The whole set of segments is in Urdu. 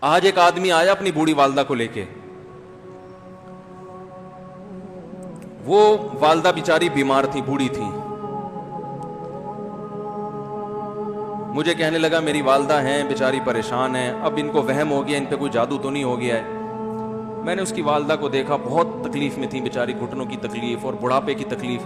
آج ایک آدمی آیا اپنی بوڑھی والدہ کو لے کے, وہ والدہ بیچاری بیمار تھی, بوڑھی تھی. مجھے کہنے لگا میری والدہ ہیں بیچاری پریشان ہیں, اب ان کو وہم ہو گیا, ان پہ کوئی جادو تو نہیں ہو گیا ہے. میں نے اس کی والدہ کو دیکھا, بہت تکلیف میں تھی بیچاری, گھٹنوں کی تکلیف اور بڑھاپے کی تکلیف.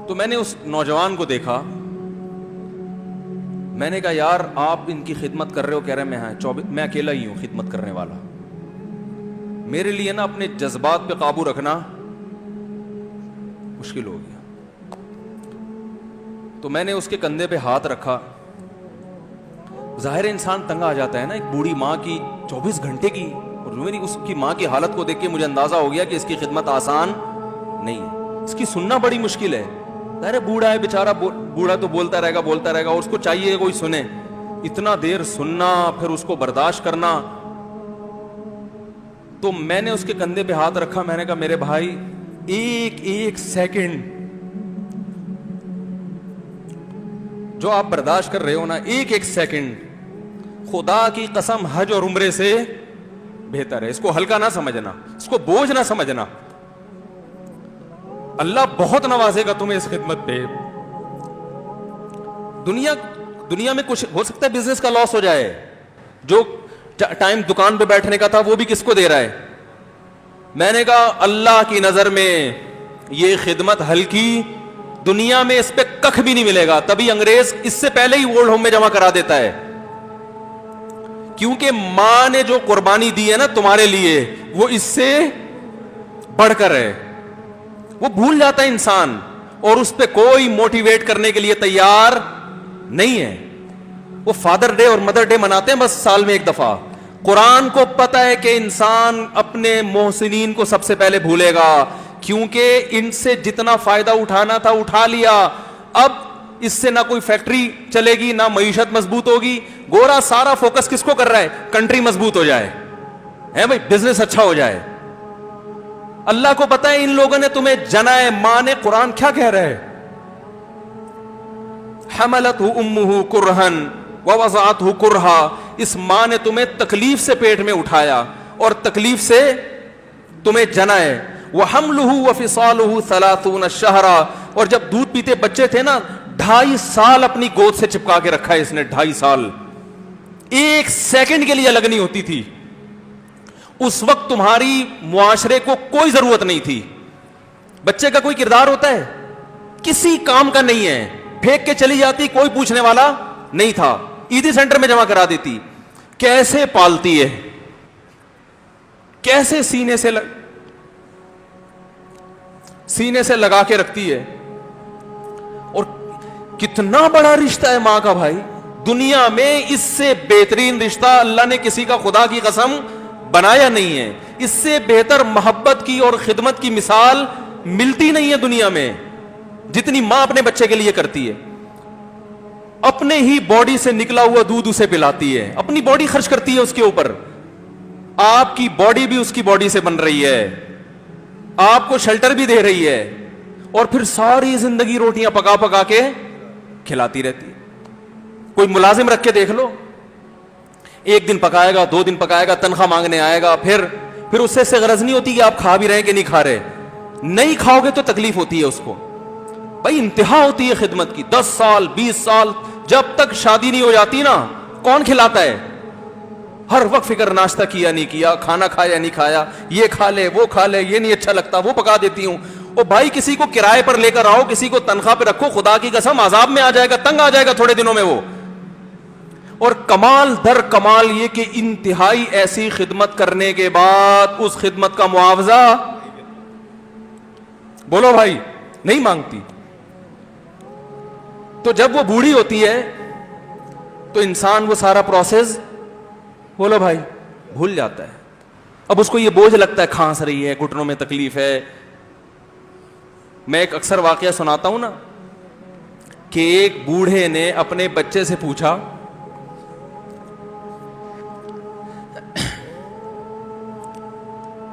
تو میں نے اس نوجوان کو دیکھا, میں نے کہا یار آپ ان کی خدمت کر رہے ہو؟ کہہ رہے میں اکیلا ہی ہوں خدمت کرنے والا. میرے لیے نا اپنے جذبات پہ قابو رکھنا مشکل ہو گیا. تو میں نے اس کے کندھے پہ ہاتھ رکھا. ظاہر انسان تنگ آ جاتا ہے نا, ایک بوڑھی ماں کی 24 گھنٹے کی, اور میری اس کی ماں کی حالت کو دیکھ کے مجھے اندازہ ہو گیا کہ اس کی خدمت آسان نہیں ہے, اس کی سننا بڑی مشکل ہے. ظاہر بوڑھا ہے بیچارہ, بوڑھا تو بولتا رہے گا, اور اس کو چاہیے کوئی سنے. اتنا دیر سننا, پھر اس کو برداشت کرنا. تو میں نے اس کے کندھے پہ ہاتھ رکھا, میں نے کہا میرے بھائی ایک سیکنڈ جو آپ برداشت کر رہے ہو نا, ایک سیکنڈ خدا کی قسم حج اور عمرے سے بہتر ہے. اس کو ہلکا نہ سمجھنا, اس کو بوجھ نہ سمجھنا. اللہ بہت نوازے گا تمہیں اس خدمت پہ. دنیا میں کچھ ہو سکتا ہے بزنس کا لاس ہو جائے, جو ٹائم دکان پہ بیٹھنے کا تھا وہ بھی کس کو دے رہا ہے. میں نے کہا اللہ کی نظر میں یہ خدمت ہلکی, دنیا میں اس پہ کخ بھی نہیں ملے گا. تبھی انگریز اس سے پہلے ہی اولڈ ہوم میں جمع کرا دیتا ہے, کیونکہ ماں نے جو قربانی دی ہے نا تمہارے لیے وہ اس سے بڑھ کر ہے. وہ بھول جاتا ہے انسان, اور اس پہ کوئی موٹیویٹ کرنے کے لیے تیار نہیں ہے. وہ فادر ڈے اور مدر ڈے مناتے ہیں بس سال میں ایک دفعہ. قرآن کو پتا ہے کہ انسان اپنے محسنین کو سب سے پہلے بھولے گا, کیونکہ ان سے جتنا فائدہ اٹھانا تھا اٹھا لیا. اب اس سے نہ کوئی فیکٹری چلے گی, نہ معیشت مضبوط ہوگی. گورا سارا فوکس کس کو کر رہا ہے؟ کنٹری مضبوط ہو جائے, ہے بھائی, بزنس اچھا ہو جائے. اللہ کو پتا ہے ان لوگوں نے تمہیں جنا ہے. ماں نے, قرآن کیا کہہ رہا ہے؟ حملتہ امہ کرہن ووضعتہ کرہا. اس ماں نے تمہیں تکلیف سے پیٹ میں اٹھایا اور تکلیف سے تمہیں جنا ہے. وحملہ وفصالہ 30 شہرا. اور جب دودھ پیتے بچے تھے نا, 2.5 سال اپنی گود سے چپکا کے رکھا ہے اس نے, 2.5 سال. ایک سیکنڈ کے لیے الگ نہیں ہوتی تھی. اس وقت تمہاری معاشرے کو کوئی ضرورت نہیں تھی. بچے کا کوئی کردار ہوتا ہے؟ کسی کام کا نہیں ہے. پھینک کے چلی جاتی, کوئی پوچھنے والا نہیں تھا. عیدی سینٹر میں جمع کرا دیتی. کیسے پالتی ہے, کیسے سینے سے لگا کے رکھتی ہے. اور کتنا بڑا رشتہ ہے ماں کا بھائی. دنیا میں اس سے بہترین رشتہ اللہ نے کسی کا خدا کی قسم بنایا نہیں ہے. اس سے بہتر محبت کی اور خدمت کی مثال ملتی نہیں ہے دنیا میں, جتنی ماں اپنے بچے کے لیے کرتی ہے. اپنے ہی باڈی سے نکلا ہوا دودھ اسے پلاتی ہے, اپنی باڈی خرچ کرتی ہے اس کے اوپر. آپ کی باڈی بھی اس کی باڈی سے بن رہی ہے, آپ کو شیلٹر بھی دے رہی ہے, اور پھر ساری زندگی روٹیاں پکا پکا کے کھلاتی رہتی ہے. کوئی ملازم رکھ کے دیکھ لو, 1 دن پکائے گا, 2 دن پکائے گا, تنخواہ مانگنے آئے گا. پھر اس سے غرض نہیں ہوتی کہ آپ کھا بھی رہے ہیں کہ نہیں کھا رہے. نہیں کھاؤ گے تو تکلیف ہوتی ہے اس کو. بھائی انتہا ہوتی ہے خدمت کی. 10 سال 20 سال جب تک شادی نہیں ہو جاتی نا, کون کھلاتا ہے؟ ہر وقت فکر, ناشتہ کیا نہیں کیا, کھانا کھایا نہیں کھایا, یہ کھا لے وہ کھا لے, یہ نہیں اچھا لگتا وہ پکا دیتی ہوں. او بھائی کسی کو کرائے پر لے کر آؤ, کسی کو تنخواہ پہ رکھو, خدا کی قسم عذاب میں آ جائے گا, تنگ آ جائے گا تھوڑے دنوں میں وہ. اور کمال در کمال یہ کہ انتہائی ایسی خدمت کرنے کے بعد اس خدمت کا معاوضہ بولو بھائی نہیں مانگتی. تو جب وہ بوڑھی ہوتی ہے تو انسان وہ سارا پروسیس بولو بھائی بھول جاتا ہے. اب اس کو یہ بوجھ لگتا ہے, کھانس رہی ہے, گھٹنوں میں تکلیف ہے. میں ایک اکثر واقعہ سناتا ہوں نا, کہ ایک بوڑھے نے اپنے بچے سے پوچھا,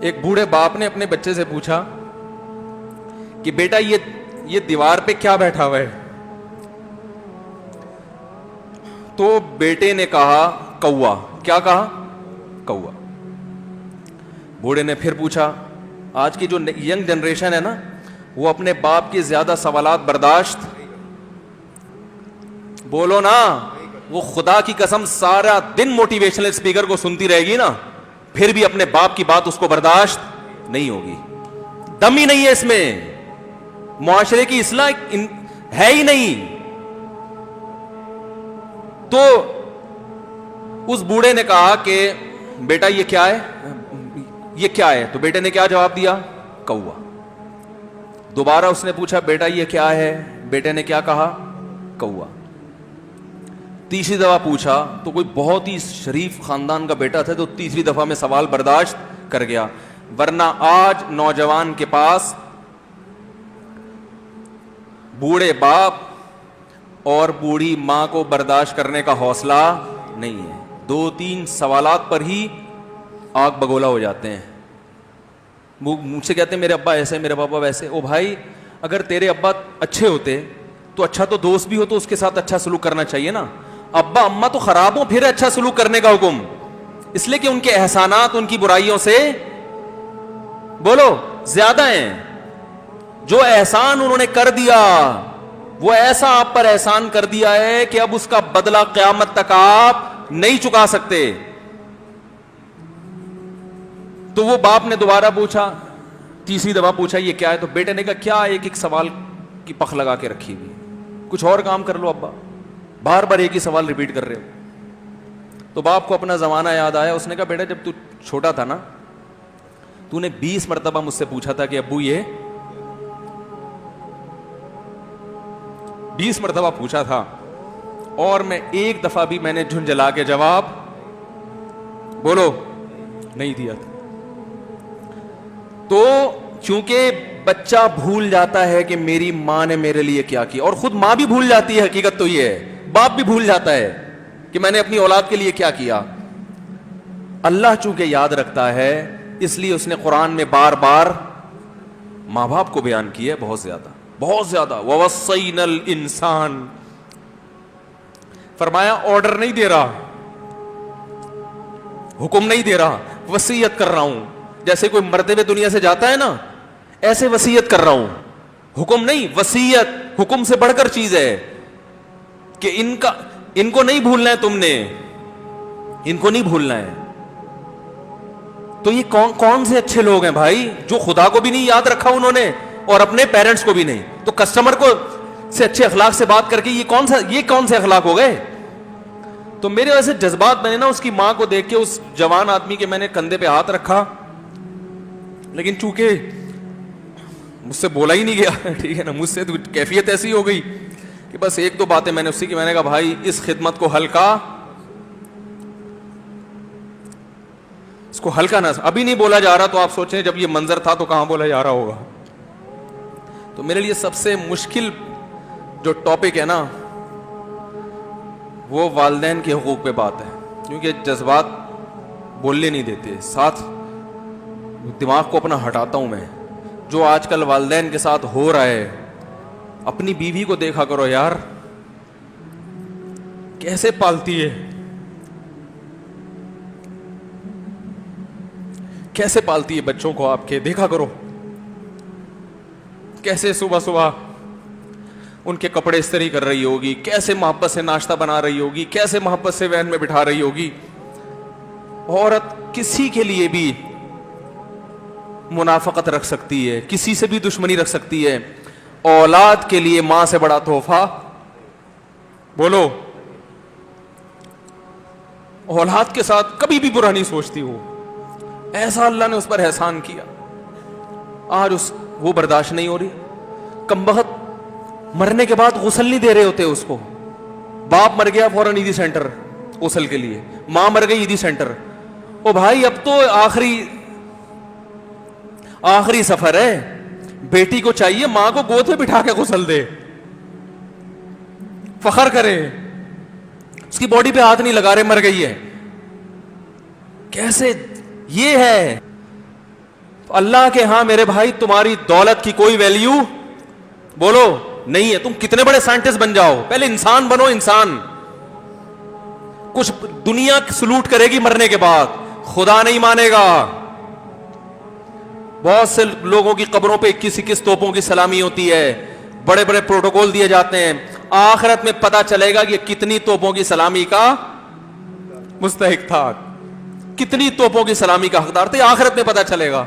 ایک بوڑھے باپ نے اپنے بچے سے پوچھا کہ بیٹا یہ دیوار پہ کیا بیٹھا ہوا ہے؟ تو بیٹے نے کہا کوا. کیا کہا؟ کوا. بوڑھے نے پھر پوچھا. آج کی جو ینگ جنریشن ہے نا, وہ اپنے باپ کے زیادہ سوالات برداشت, بولو نا, وہ خدا کی قسم سارا دن موٹیویشنل اسپیکر کو سنتی رہے گی نا, پھر بھی اپنے باپ کی بات اس کو برداشت نہیں ہوگی. دم ہی نہیں ہے اس میں, معاشرے کی اصلاح ہے ہی نہیں. تو اس بوڑھے نے کہا کہ بیٹا یہ کیا ہے, یہ کیا ہے؟ تو بیٹے نے کیا جواب دیا؟ کوا. دوبارہ اس نے پوچھا بیٹا یہ کیا ہے؟ بیٹے نے کیا کہا؟ کوا. تیسری دفعہ پوچھا تو کوئی بہت ہی شریف خاندان کا بیٹا تھا, تو تیسری دفعہ میں سوال برداشت کر گیا. ورنہ آج نوجوان کے پاس بوڑھے باپ اور بوڑھی ماں کو برداشت کرنے کا حوصلہ نہیں ہے. 2-3 سوالات پر ہی آگ بگولا ہو جاتے ہیں. وہ مجھ سے کہتے ہیں میرے ابا ایسے, میرے پاپا ویسے. او بھائی, اگر تیرے ابا اچھے ہوتے تو اچھا تو دوست بھی ہو تو اس کے ساتھ اچھا سلوک کرنا چاہیے نا. ابا اما تو خراب ہو پھر اچھا سلوک کرنے کا حکم, اس لیے کہ ان کے احسانات ان کی برائیوں سے بولو زیادہ ہیں. جو احسان انہوں نے کر دیا وہ ایسا آپ پر احسان کر دیا ہے کہ اب اس کا بدلہ قیامت تک آپ نہیں چکا سکتے. تو وہ باپ نے دوبارہ پوچھا, تیسری دفعہ پوچھا یہ کیا ہے؟ تو بیٹے نے کہا کیا ایک ایک سوال کی پخ لگا کے رکھی ہوئی, کچھ اور کام کر لو ابا, بار بار ایک ہی سوال ریپیٹ کر رہے ہو. تو باپ کو اپنا زمانہ یاد آیا. اس نے کہا بیٹا جب تو چھوٹا تھا نا, تو نے 20 مرتبہ مجھ سے پوچھا تھا کہ ابو یہ 20 مرتبہ پوچھا تھا, اور میں ایک دفعہ بھی میں نے جھنجھلا کے جواب بولو نہیں دیا تھا. تو چونکہ بچہ بھول جاتا ہے کہ میری ماں نے میرے لیے کیا کیا, اور خود ماں بھی بھول جاتی ہے, حقیقت تو یہ ہے, باپ بھی بھول جاتا ہے کہ میں نے اپنی اولاد کے لیے کیا کیا. اللہ چونکہ یاد رکھتا ہے اس لیے اس نے قرآن میں بار بار ماں باپ کو بیان کیا ہے, بہت زیادہ بہت زیادہ. وَوَصَّيْنَا الْإِنسَانَ, فرمایا آرڈر نہیں دے رہا, حکم نہیں دے رہا, وصیت کر رہا ہوں. جیسے کوئی مرتے ہوئے دنیا سے جاتا ہے نا, ایسے وصیت کر رہا ہوں, حکم نہیں. وصیت حکم سے بڑھ کر چیز ہے کہ ان کو نہیں بھولنا ہے, تم نے ان کو نہیں بھولنا ہے. تو یہ کون سے اچھے لوگ ہیں بھائی, جو خدا کو بھی نہیں یاد رکھا انہوں نے اور اپنے پیرنٹس کو بھی نہیں. تو کسٹمر کو سے اچھے اخلاق سے بات کر کے یہ کون سے اخلاق ہو گئے؟ تو میرے ویسے جذبات بنے نا, اس کی ماں کو دیکھ کے, اس جوان آدمی کے میں نے کندھے پہ ہاتھ رکھا, لیکن چونکہ مجھ سے بولا ہی نہیں گیا, ٹھیک ہے نا, مجھ سے تو کیفیت ایسی ہو گئی کہ بس 1-2 باتیں میں نے اسی کی, میں نے کہا بھائی اس خدمت کو ہلکا, اس کو ہلکا نہ, ابھی نہیں بولا جا رہا تو آپ سوچیں جب یہ منظر تھا تو کہاں بولا جا رہا ہوگا. تو میرے لیے سب سے مشکل جو ٹاپک ہے نا وہ والدین کے حقوق پہ بات ہے, کیونکہ جذبات بولنے نہیں دیتے, ساتھ دماغ کو اپنا ہٹاتا ہوں میں. جو آج کل والدین کے ساتھ ہو رہا ہے, اپنی بیوی کو دیکھا کرو یار, کیسے پالتی ہے, کیسے پالتی ہے بچوں کو آپ کے, دیکھا کرو کیسے صبح صبح ان کے کپڑے استری کر رہی ہوگی, کیسے محبت سے ناشتہ بنا رہی ہوگی, کیسے محبت سے وین میں بٹھا رہی ہوگی. عورت کسی کے لیے بھی منافقت رکھ سکتی ہے, کسی سے بھی دشمنی رکھ سکتی ہے. اولاد کے لیے ماں سے بڑا تحفہ بولو, اولاد کے ساتھ کبھی بھی برا نہیں سوچتی ہو. ایسا اللہ نے اس پر احسان کیا, آج وہ برداشت نہیں ہو رہی. کمبخت مرنے کے بعد غسل نہیں دے رہے ہوتے اس کو, باپ مر گیا فوراً عیدی سینٹر غسل کے لیے, ماں مر گئی عیدی سینٹر. او بھائی اب تو آخری سفر ہے, بیٹی کو چاہیے ماں کو گود میں بٹھا کے غسل دے, فخر کرے, اس کی باڈی پہ ہاتھ نہیں لگا رہے, مر گئی ہے. کیسے یہ ہے اللہ کے ہاں میرے بھائی, تمہاری دولت کی کوئی ویلیو بولو نہیں ہے. تم کتنے بڑے سائنٹسٹ بن جاؤ, پہلے انسان بنو, انسان. کچھ دنیا سلوٹ کرے گی مرنے کے بعد، خدا نہیں مانے گا. بہت سے لوگوں کی قبروں پہ 21 توپوں کی سلامی ہوتی ہے، بڑے بڑے پروٹوکول دیے جاتے ہیں. آخرت میں پتا چلے گا کہ کتنی توپوں کی سلامی کا مستحق تھا، کتنی توپوں کی سلامی کا حقدار تھے، آخرت میں پتا چلے گا.